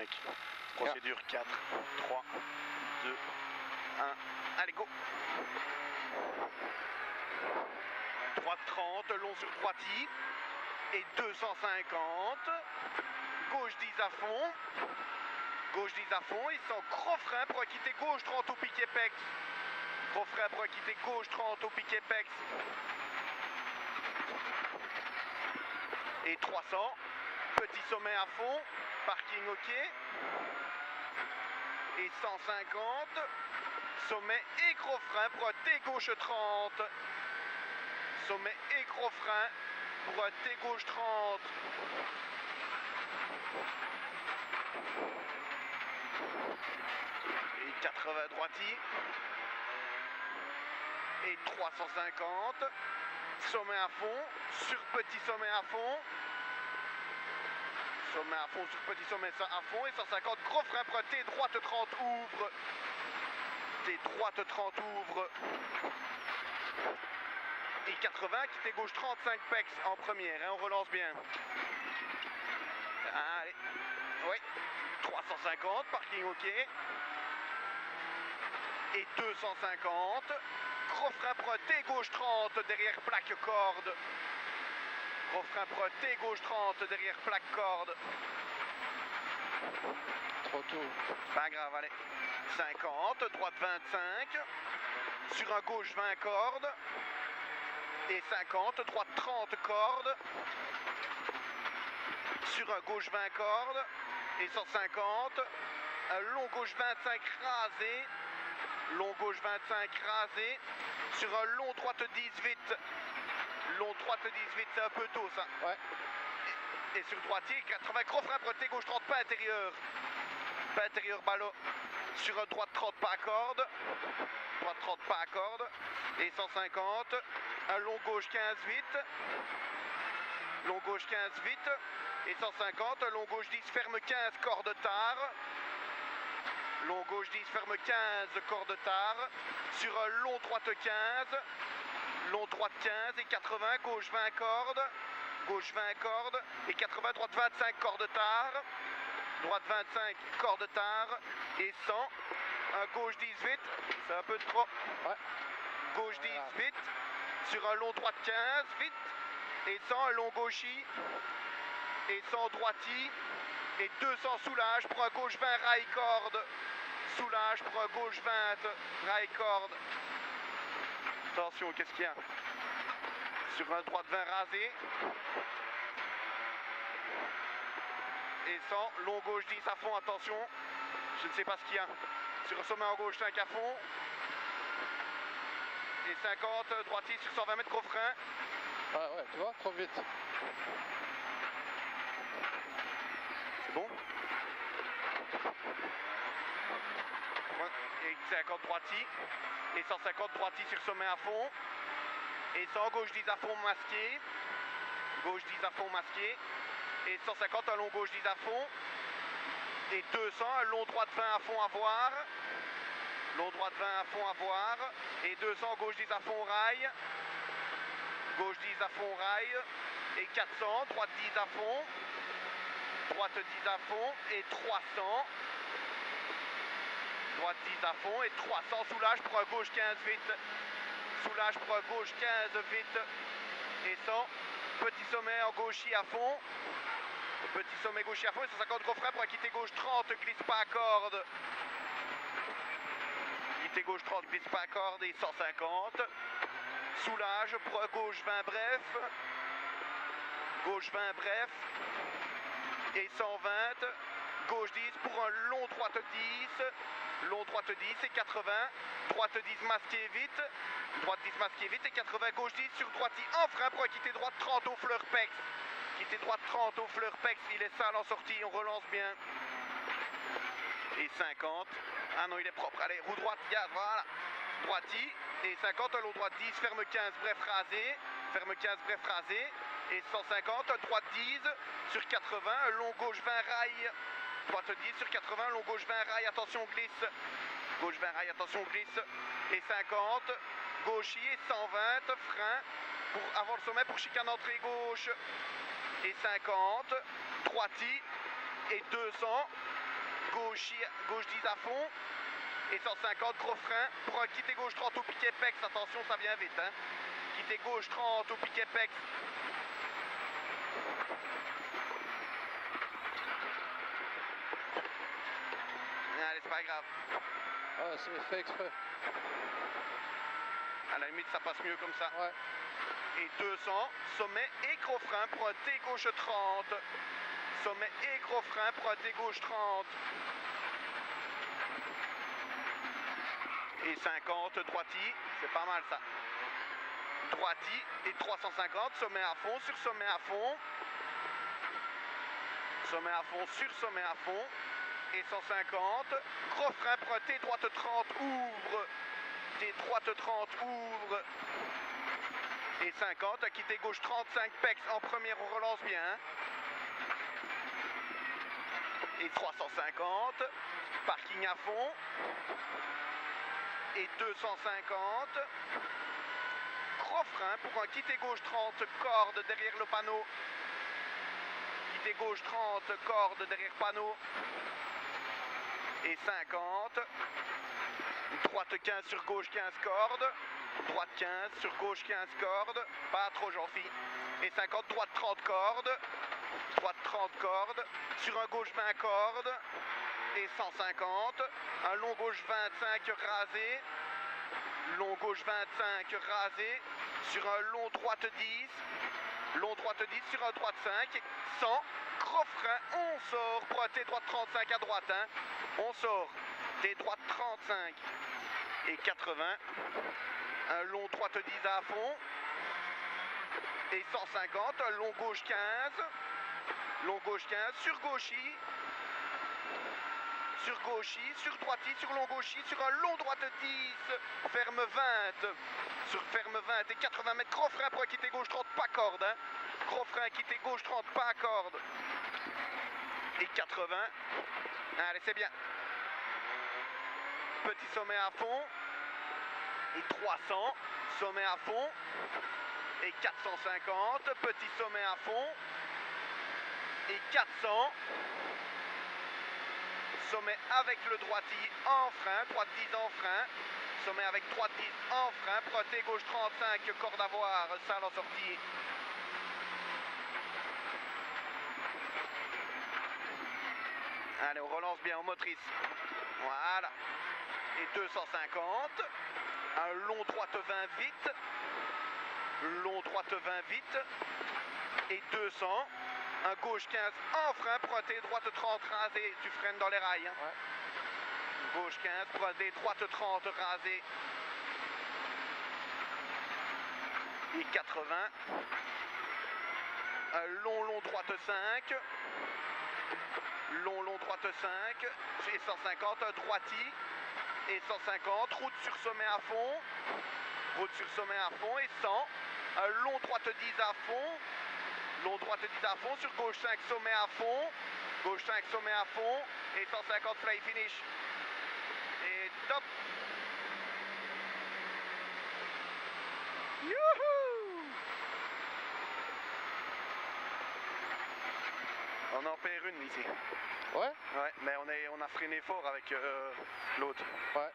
5. Procédure 4, 3, 2, 1. Allez, go. 3,30, long sur droiti. Et 250. Gauche 10 à fond. Gauche 10 à fond. Et sans gros frein pour quitter gauche 30 au piquet pex. Gros frein pour quitter gauche 30 au piquet pex. Et 300. Petit sommet à fond. Parking ok. Et 150. Sommet et gros frein pour T gauche 30. Sommet et gros frein pour T gauche 30. Et 80 droiti. Et 350. Sommet à fond. Sur petit sommet à fond. Sommet à fond sur petit sommet à fond. Et 150. Gros frein pour T droite 30 ouvre. T droite 30 ouvre. Et 80, quitter gauche 35 pex en première, hein, on relance bien. Allez, oui, 350, parking ok. Et 250, gros frein pour T gauche 30 derrière plaque corde. Gros frein pour T gauche 30 derrière plaque corde. Trop tôt. Pas grave, allez. 50, droite 25, sur un gauche 20 cordes. Et 50, droite 30 cordes. Sur un gauche 20 cordes. Et 150, un long gauche 25 rasé. Long gauche 25 rasé. Sur un long droite 18. Long droite 18, c'est un peu tôt ça. Ouais. Et sur droitier, 80, gros frein pour T gauche 30, pas intérieur. Pas intérieur ballot. Sur un droite 30, pas à corde. Droite 30, pas à corde. Et 150. Un long gauche 15, 8. Long gauche 15, 8. Et 150. Un long gauche 10, ferme 15, corde tard. Long gauche 10, ferme 15, corde tard. Sur un long droite 15. Long droite 15 et 80. Gauche 20 cordes. Gauche 20 cordes. Et 80, droite 25, corde tard. Droite 25, corde tard. Et 100. Un gauche 18. C'est un peu trop. Ouais. Gauche 10, vite. Sur un long droite 15, vite. Et 100, un long gauchi. Et 100 droiti. Et 200 soulage pour un gauche 20 rail corde. Soulage pour un gauche 20 rail corde. Attention, qu'est-ce qu'il y a? Sur un droite 20 rasé. Et 100, long gauche 10 à fond, attention. Je ne sais pas ce qu'il y a. Sur un sommet en gauche 5 à fond. Et 50, droitier sur 120 mètres, gros frein. Ah ouais, tu vois, trop vite. C'est bon? Et 50 droitier. Et 150 droitier sur sommet à fond. Et 100 gauche 10 à fond masqué. Gauche 10 à fond masqué. Et 150 un long gauche 10 à fond. Et 200 un long droite 20 à fond à voir. Long droite 20 à fond à voir. Et 200 gauche 10 à fond rail. Gauche 10 à fond rail. Et 400 droite 10 à fond. Droite 10 à fond. Et 300. Droite 10 à fond. Et 300 soulage pour un gauche 15 vite. Soulage pour un gauche 15 vite. Et 100. Petit sommet en gauchis à fond. Petit sommet gauchis à fond. Et 150 gros frein pour quitter gauche 30. Glisse pas à corde. Quitter gauche 30, glisse pas à corde. Et 150. Soulage pour un gauche 20 bref. Gauche 20 bref. Et 120. Gauche 10 pour un long droite 10. Long droite 10 et 80. Droite 10 masqué vite. Droite 10 masqué vite et 80. Gauche 10 sur droite 10 en frein pour quitter droite 30 au fleur pex. Quitter droite 30 au fleur pex. Il est sale en sortie. On relance bien. Et 50. Ah non, il est propre. Allez, roue droite, gaz, voilà. Droiti. Et 50, un long droite 10, ferme 15, bref rasé. Ferme 15, bref rasé. Et 150, un droite 10 sur 80, un long gauche 20 rail. Droite 10 sur 80, long gauche 20 rail, attention glisse. Gauche 20 rail, attention glisse. Et 50, gauchis et 120, frein pour avant le sommet pour chicane entrée gauche. Et 50, droiti et 200. gauche 10 à fond. Et 150, gros frein pour un quitter gauche 30 au piquet pex. Attention, ça vient vite. Hein. Quitter gauche 30 au piquet pex. Allez, c'est pas grave. Ouais, c'est fait exprès. À la limite, ça passe mieux comme ça. Ouais. Et 200, sommet et gros frein pour un T gauche 30. Sommet et gros frein pour un T gauche 30. Et 50, droiti, c'est pas mal ça. Droiti et 350, sommet à fond, sur sommet à fond. Sommet à fond, sur sommet à fond. Et 150, gros frein pour un T droite 30, ouvre. T droite 30, ouvre. Et 50, quitter gauche 35 pex en première, on relance bien. Et 350, parking à fond. Et 250, gros frein pour un quitter gauche 30, corde derrière le panneau. Quitter gauche 30, corde derrière panneau. Et 50, droite 15 sur gauche 15 cordes. Droite 15 sur gauche 15 cordes, pas trop Jean-Phi. Et 50, droite 30 cordes. Droite 30 cordes, sur un gauche 20 cordes. Et 150, un long gauche 25 rasé. Long gauche 25 rasé, sur un long droite 10. Long droite 10 sur un droite 5. Et 100, gros frein, on sort pour un T droite 35 à droite. Hein. On sort, T droite 35 et 80. Un long droite 10 à fond. Et 150, un long gauche 15. Long gauche 15, sur gauchis. Sur gauchis, sur droitis, sur long gauchis, sur un long droite 10. Ferme 20. Sur ferme 20 et 80 mètres. Gros frein pour un quitter gauche 30, pas corde. Hein. Gros frein, quitter gauche 30, pas corde. Et 80. Allez, c'est bien. Petit sommet à fond. Et 300, sommet à fond. Et 450, petit sommet à fond. Et 400, sommet avec le droiti en frein, droite 10 en frein. Sommet avec droite 10 en frein, T gauche 35, corde à voir, salle en sortie. Allez, on relance bien en motrice. Voilà. Et 250. Un long droite 20 vite. Long droite 20 vite. Et 200. Un gauche 15 en frein pour un T droite 30 rasé. Tu freines dans les rails. Hein. Ouais. Gauche 15 pour un T droite 30 rasé. Et 80. Un long droite 5. Long droite 5. Et 150. Un droiti. Et 150, route sur sommet à fond. Route sur sommet à fond. Et 100. Un long droite 10 à fond. Long droite 10 à fond. Sur gauche 5 sommet à fond. Gauche 5 sommet à fond. Et 150 fly finish. Et top. Youhou! On en perd une ici. Ouais? Ouais, mais on a freiné fort avec l'autre. Ouais.